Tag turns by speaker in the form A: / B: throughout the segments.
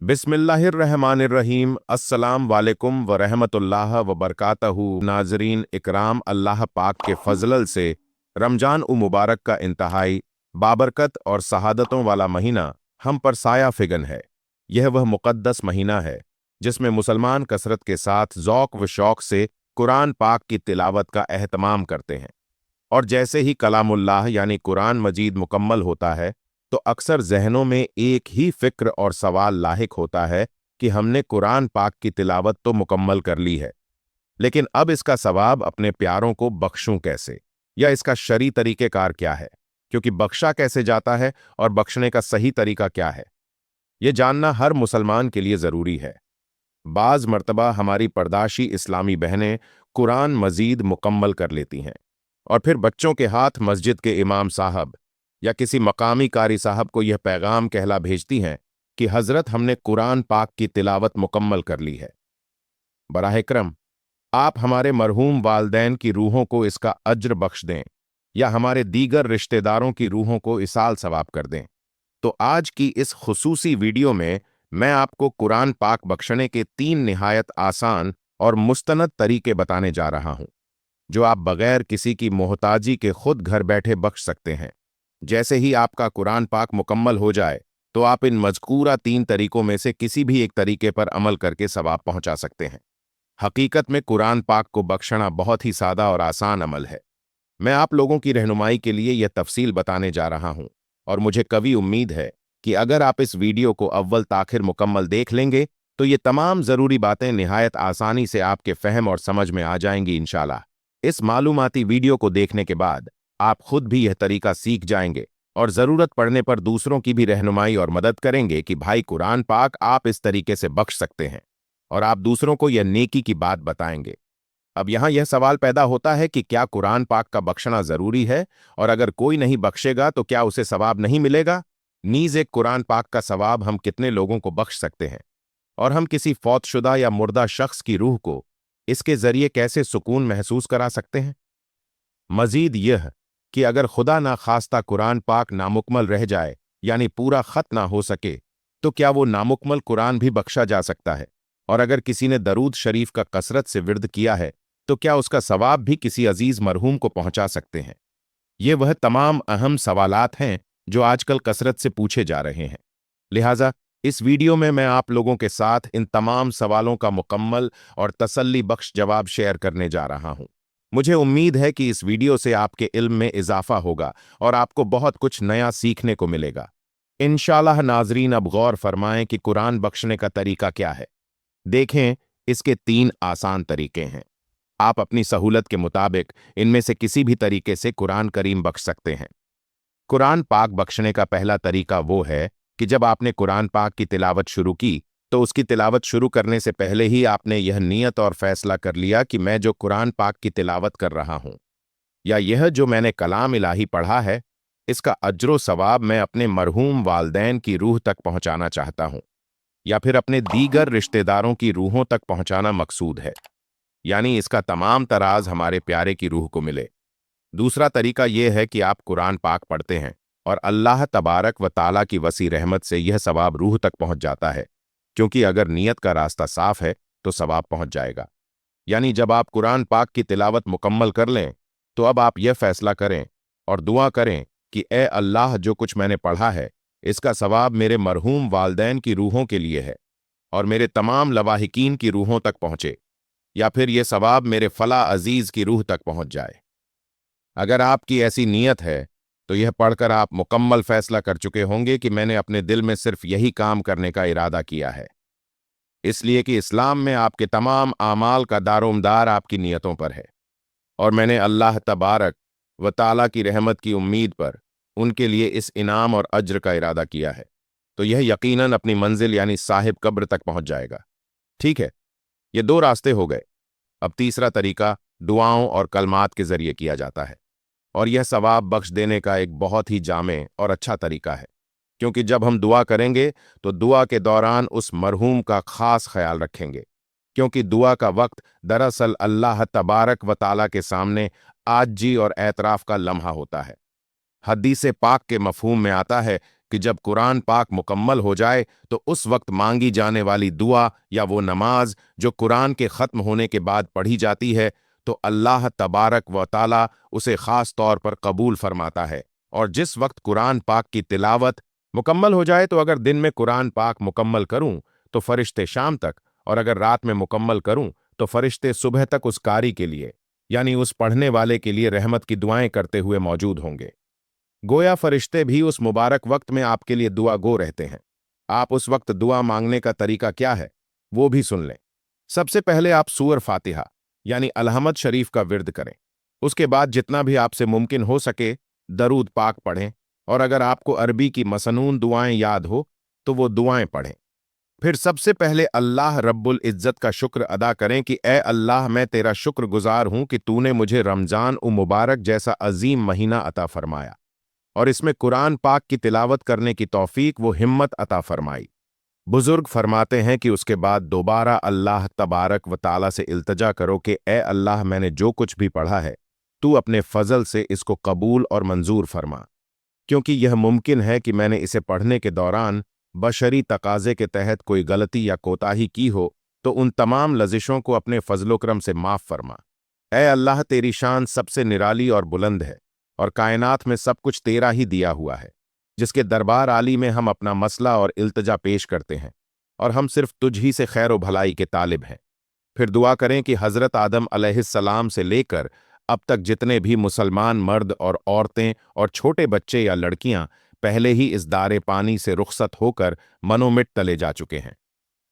A: बिस्मिल्लाहिर्रहमानिर्रहीम। अस्सलाम वालेकुम व रहमतुल्लाह व बरकातहू। नाजरीन इकराम, अल्लाह पाक के फजल से रमजान उ मुबारक का इंतहाई बाबरकत और शहादतों वाला महीना हम पर साया फिगन है। यह वह मुक़द्दस महीना है जिसमें मुसलमान कसरत के साथ ज़ौक़ व शौक़ से कुरान पाक की तिलावत का एहतमाम करते हैं। और जैसे ही कलामुल्लाह यानी कुरान मजीद मुकम्मल होता है तो अक्सर जहनों में एक ही फिक्र और सवाल लाहिक होता है कि हमने कुरान पाक की तिलावत तो मुकम्मल कर ली है, लेकिन अब इसका सवाब अपने प्यारों को बख्शूं कैसे, या इसका शरई तरीक़ेकार क्या है, क्योंकि बख्शा कैसे जाता है और बख्शने का सही तरीका क्या है, ये जानना हर मुसलमान के लिए ज़रूरी है। बाज़ मर्तबा हमारी पर्दाशी इस्लामी बहनें कुरान मजीद मुकम्मल कर लेती हैं और फिर बच्चों के हाथ मस्जिद के इमाम साहब या किसी मकामी कारी साहब को यह पैगाम कहला भेजती हैं कि हजरत, हमने कुरान पाक की तिलावत मुकम्मल कर ली है। बराह करम, आप हमारे मरहूम वालदैन की रूहों को इसका अज्र बख्श दें या हमारे दीगर रिश्तेदारों की रूहों को इसाल सवाब कर दें। तो आज की इस खुसूसी वीडियो में मैं आपको कुरान पाक बख्शने के 3 निहायत आसान और मुस्तनद तरीके बताने जा रहा हूं, जो आप बगैर किसी की मोहताजी के खुद घर बैठे बख्श सकते हैं। जैसे ही आपका कुरान पाक मुकम्मल हो जाए तो आप इन मज़कूरा 3 तरीकों में से किसी भी एक तरीके पर अमल करके सवाब पहुंचा सकते हैं। हकीकत में कुरान पाक को बख्शना बहुत ही सादा और आसान अमल है। मैं आप लोगों की रहनुमाई के लिए यह तफसील बताने जा रहा हूं और मुझे कवी उम्मीद है कि अगर आप इस वीडियो को अव्वल ताखिर मुकम्मल देख लेंगे तो ये तमाम ज़रूरी बातें निहायत आसानी से आपके फहम और समझ में आ जाएंगी इंशाल्लाह। इस मालूमाती वीडियो को देखने के बाद आप खुद भी यह तरीका सीख जाएंगे और ज़रूरत पड़ने पर दूसरों की भी रहनुमाई और मदद करेंगे कि भाई, कुरान पाक आप इस तरीके से बख्श सकते हैं, और आप दूसरों को यह नेकी की बात बताएंगे। अब यहाँ यह सवाल पैदा होता है कि क्या कुरान पाक का बख्शना ज़रूरी है, और अगर कोई नहीं बख्शेगा तो क्या उसे सवाब नहीं मिलेगा? नीज़ एक कुरान पाक का सवाब हम कितने लोगों को बख्श सकते हैं, और हम किसी फौतशुदा या मुर्दा शख्स की रूह को इसके ज़रिए कैसे सुकून महसूस करा सकते हैं? मजीद यह कि अगर खुदा ना खास्ता कुरान पाक नामुकम्मल रह जाए, यानी पूरा ख़त ना हो सके, तो क्या वो नामुकम्मल कुरान भी बख्शा जा सकता है? और अगर किसी ने दरूद शरीफ का कसरत से विर्द किया है तो क्या उसका सवाब भी किसी अजीज मरहूम को पहुंचा सकते हैं? ये वह तमाम अहम सवालात हैं जो आजकल कसरत से पूछे जा रहे हैं। लिहाजा इस वीडियो में मैं आप लोगों के साथ इन तमाम सवालों का मुकम्मल और तसल्ली बख्श जवाब शेयर करने जा रहा हूं। मुझे उम्मीद है कि इस वीडियो से आपके इल्म में इजाफा होगा और आपको बहुत कुछ नया सीखने को मिलेगा। इंशाल्लाह नाजरीन, अब गौर फरमाएं कि कुरान बख्शने का तरीका क्या है। देखें, इसके 3 आसान तरीके हैं। आप अपनी सहूलत के मुताबिक इनमें से किसी भी तरीके से कुरान करीम बख्श सकते हैं। कुरान पाक बख्शने का पहला तरीका वो है कि जब आपने कुरान पाक की तिलावत शुरू की तो उसकी तिलावत शुरू करने से पहले ही आपने यह नियत और फैसला कर लिया कि मैं जो कुरान पाक की तिलावत कर रहा हूं, या यह जो मैंने कलाम इलाही पढ़ा है, इसका अज्र सवाब मैं अपने मरहूम वालदैन की रूह तक पहुंचाना चाहता हूं, या फिर अपने दीगर रिश्तेदारों की रूहों तक पहुंचाना मकसूद है, यानी इसका तमाम तराज हमारे प्यारे की रूह को मिले। दूसरा तरीका यह है कि आप कुरान पाक पढ़ते हैं और अल्लाह तबारक व ताला की वसी रहमत से यह सवाब रूह तक पहुंच जाता है, क्योंकि अगर नीयत का रास्ता साफ है तो सवाब पहुंच जाएगा। यानी जब आप कुरान पाक की तिलावत मुकम्मल कर लें तो अब आप यह फैसला करें और दुआ करें कि ए अल्लाह, जो कुछ मैंने पढ़ा है इसका सवाब मेरे मरहूम वालदैन की रूहों के लिए है और मेरे तमाम लवाहिकीन की रूहों तक पहुंचे, या फिर यह सवाब मेरे फला अजीज की रूह तक पहुंच जाए। अगर आपकी ऐसी नीयत है तो यह पढ़कर आप मुकम्मल फैसला कर चुके होंगे कि मैंने अपने दिल में सिर्फ यही काम करने का इरादा किया है, इसलिए कि इस्लाम में आपके तमाम आमाल का दारोमदार आपकी नीयतों पर है, और मैंने अल्लाह तबारक व ताला की रहमत की उम्मीद पर उनके लिए इस इनाम और अज्र का इरादा किया है, तो यह यकीनन अपनी मंजिल यानी साहिब कब्र तक पहुंच जाएगा। ठीक है, ये 2 रास्ते हो गए। अब तीसरा तरीका दुआओं और कलमात के जरिए किया जाता है, और यह सवाब बख्श देने का एक बहुत ही जामे और अच्छा तरीका है, क्योंकि जब हम दुआ करेंगे तो दुआ के दौरान उस मरहूम का खास ख्याल रखेंगे, क्योंकि दुआ का वक्त दरअसल अल्लाह तबारक व ताला के सामने आजी और एतराफ का लम्हा होता है। हदीस पाक के मफहूम में आता है कि जब कुरान पाक मुकम्मल हो जाए तो उस वक्त मांगी जाने वाली दुआ या वो नमाज जो कुरान के ख़त्म होने के बाद पढ़ी जाती है तो अल्लाह तबारक व ताला उसे ख़ास तौर पर कबूल फरमाता है। और जिस वक्त कुरान पाक की तिलावत मुकम्मल हो जाए तो अगर दिन में कुरान पाक मुकम्मल करूं तो फरिश्ते शाम तक, और अगर रात में मुकम्मल करूं तो फरिश्ते सुबह तक उस कारी के लिए यानी उस पढ़ने वाले के लिए रहमत की दुआएं करते हुए मौजूद होंगे। गोया फरिश्ते भी उस मुबारक वक्त में आपके लिए दुआ गो रहते हैं। आप उस वक्त दुआ मांगने का तरीका क्या है वो भी सुन लें। सबसे पहले आप सूर फातिहा यानी अलहमद शरीफ का विर्द करें। उसके बाद जितना भी आपसे मुमकिन हो सके दरूद पाक पढ़ें, और अगर आपको अरबी की मसनून दुआएं याद हो तो वो दुआएं पढ़ें। फिर सबसे पहले अल्लाह रब्बुल इज्जत का शुक्र अदा करें कि ए अल्लाह, मैं तेरा शुक्रगुजार हूं कि तूने मुझे रमजान उ मुबारक जैसा अजीम महीना अता फरमाया और इसमें कुरान पाक की तिलावत करने की तौफीक वो हिम्मत अता फरमाई। बुजुर्ग फरमाते हैं कि उसके बाद दोबारा अल्लाह तबारक व ताला से इल्तजा करो कि ए अल्लाह, मैंने जो कुछ भी पढ़ा है तू अपने फजल से इसको कबूल और मंजूर फरमा, क्योंकि यह मुमकिन है कि मैंने इसे पढ़ने के दौरान बशरी तकाजे के तहत कोई गलती या कोताही की हो, तो उन तमाम लजिशों को अपने फजलो-करम से माफ फरमा। ए अल्लाह, तेरी शान सबसे निराली और बुलंद है और कायनात में सब कुछ तेरा ही दिया हुआ है, जिसके दरबार आली में हम अपना मसला और इल्तजा पेश करते हैं और हम सिर्फ तुझ ही से खैर व भलाई के तालिब हैं। फिर दुआ करें कि हज़रत आदम अलैहिस्सलाम से लेकर अब तक जितने भी मुसलमान मर्द और औरतें और छोटे बच्चे या लड़कियां पहले ही इस दारे पानी से रुखसत होकर मनोमिट तले जा चुके हैं,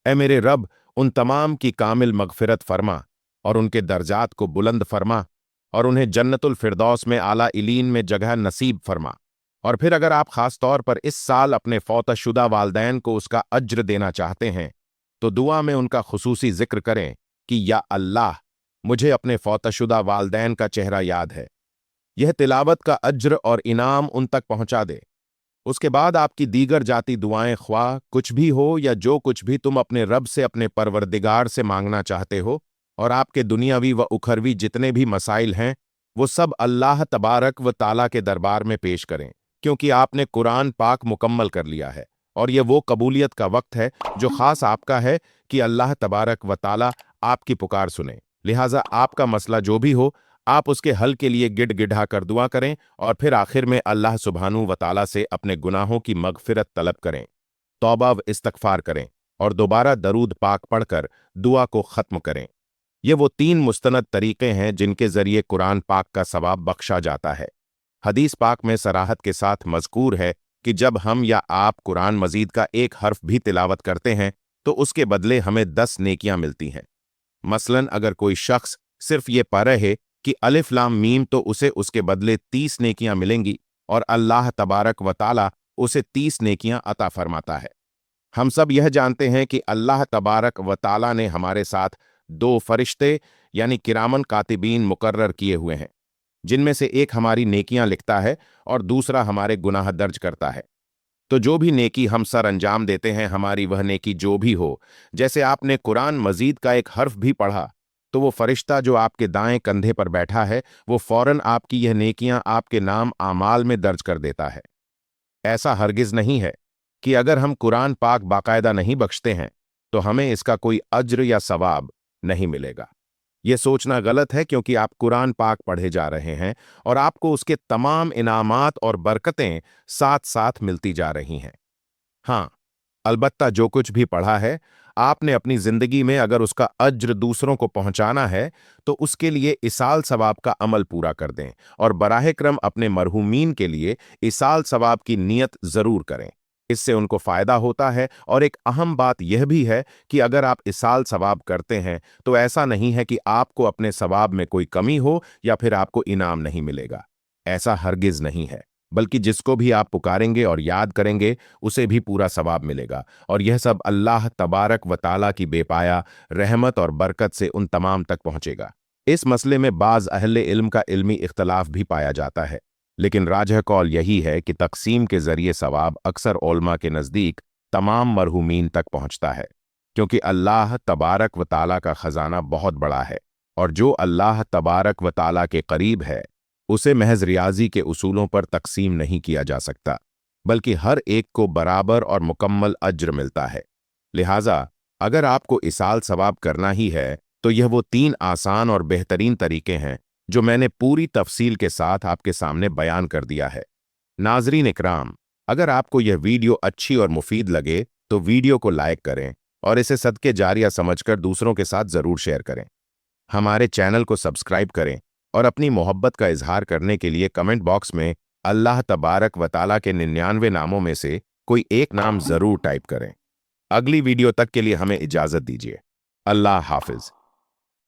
A: ए मेरे रब, उन तमाम की कामिल मगफिरत फरमा और उनके दर्जात को बुलंद फरमा और उन्हें जन्नतुल फिरदौस में आला इलीन में जगह नसीब फरमा। और फिर अगर आप खास तौर पर इस साल अपने फौतशुदा वालदैन को उसका अज्र देना चाहते हैं तो दुआ में उनका खुसूसी जिक्र करें कि या अल्लाह, मुझे अपने फौतशुदा वालदैन का चेहरा याद है। यह तिलावत का अज्र और इनाम उन तक पहुंचा दे। उसके बाद आपकी दीगर जाती दुआएं ख्वाह कुछ भी हो या जो कुछ भी तुम अपने रब से अपने परवरदिगार से मांगना चाहते हो, और आपके दुनियावी व उखरवी जितने भी मसाइल हैं वो सब अल्लाह तबारक व ताला के दरबार में पेश करें, क्योंकि आपने कुरान पाक मुकम्मल कर लिया है और यह वो कबूलियत का वक्त है जो खास आपका है कि अल्लाह तबारक व ताला आपकी पुकार सुने। लिहाजा आपका मसला जो भी हो आप उसके हल के लिए गिड़गिड़ा कर दुआ करें और फिर आखिर में अल्लाह सुब्हानहू व ताला से अपने गुनाहों की मगफिरत तलब करें, तौबा व इस्तगफार करें और दोबारा दरूद पाक पढ़कर दुआ को ख़त्म करें। ये वो 3 मुस्तनद तरीक़े हैं जिनके ज़रिए कुरान पाक का सवाब बख्शा जाता है। हदीस पाक में सराहत के साथ मज़कूर है कि जब हम या आप कुरान मजीद का एक हर्फ भी तिलावत करते हैं तो उसके बदले हमें 10 नेकियां मिलती हैं। मसलन अगर कोई शख्स सिर्फ ये पढ़ रहे कि अलिफ लाम मीम तो उसे उसके बदले 30 नेकियां मिलेंगी और अल्लाह तबारक व ताला उसे 30 नेकियां अता फरमाता है। हम सब यह जानते हैं कि अल्लाह तबारक व ताला ने हमारे साथ 2 फरिश्ते यानी किरामन कातिबीन मुकर्रर किए हुए हैं, जिनमें से एक हमारी नेकियां लिखता है और दूसरा हमारे गुनाह दर्ज करता है। तो जो भी नेकी हम सर अंजाम देते हैं, हमारी वह नेकी जो भी हो, जैसे आपने कुरान मजीद का एक हर्फ भी पढ़ा तो वो फरिश्ता जो आपके दाएं कंधे पर बैठा है वो फौरन आपकी यह नेकियां आपके नाम आमाल में दर्ज कर देता है। ऐसा हरगिज नहीं है कि अगर हम कुरान पाक बाकायदा नहीं बख्शते हैं तो हमें इसका कोई अज्र या सवाब नहीं मिलेगा। ये सोचना गलत है, क्योंकि आप कुरान पाक पढ़े जा रहे हैं और आपको उसके तमाम इनामात और बरकतें साथ साथ मिलती जा रही हैं। हाँ, अलबत्ता जो कुछ भी पढ़ा है आपने अपनी जिंदगी में अगर उसका अज्र दूसरों को पहुंचाना है तो उसके लिए इसाल सवाब का अमल पूरा कर दें और बराह क्रम अपने मरहूमीन के लिए इसाल सवाब की नियत जरूर करें। इससे उनको फायदा होता है। और एक अहम बात यह भी है कि अगर आप इसाल सवाब करते हैं तो ऐसा नहीं है कि आपको अपने सवाब में कोई कमी हो या फिर आपको इनाम नहीं मिलेगा। ऐसा हरगिज नहीं है, बल्कि जिसको भी आप पुकारेंगे और याद करेंगे उसे भी पूरा सवाब मिलेगा। और यह सब अल्लाह तबारक व ताला की बेपाया रहमत और बरकत से उन तमाम तक पहुंचेगा। इस मसले में बाज़ अहले इल्म का इल्मी इख्तलाफ भी पाया जाता है, लेकिन राजह कौल यही है कि तकसीम के जरिए सवाब अक्सर उलमा के नज़दीक तमाम मरहूमीन तक पहुंचता है, क्योंकि अल्लाह तबारक व ताला का ख़जाना बहुत बड़ा है और जो अल्लाह तबारक व ताला के करीब है उसे महज रियाजी के उसूलों पर तकसीम नहीं किया जा सकता, बल्कि हर एक को बराबर और मुकम्मल अज्र मिलता है। लिहाजा अगर आपको इसाल सवाब करना ही है तो यह वो 3 आसान और बेहतरीन तरीके हैं जो मैंने पूरी तफसील के साथ आपके सामने बयान कर दिया है। नाजरीन इकराम, अगर आपको यह वीडियो अच्छी और मुफीद लगे तो वीडियो को लाइक करें और इसे सदके जारिया समझकर दूसरों के साथ ज़रूर शेयर करें। हमारे चैनल को सब्सक्राइब करें और अपनी मोहब्बत का इजहार करने के लिए कमेंट बॉक्स में अल्लाह तबारक व ताला के 99 नामों में से कोई एक नाम ज़रूर टाइप करें। अगली वीडियो तक के लिए हमें इजाज़त दीजिए। अल्लाह हाफिज़।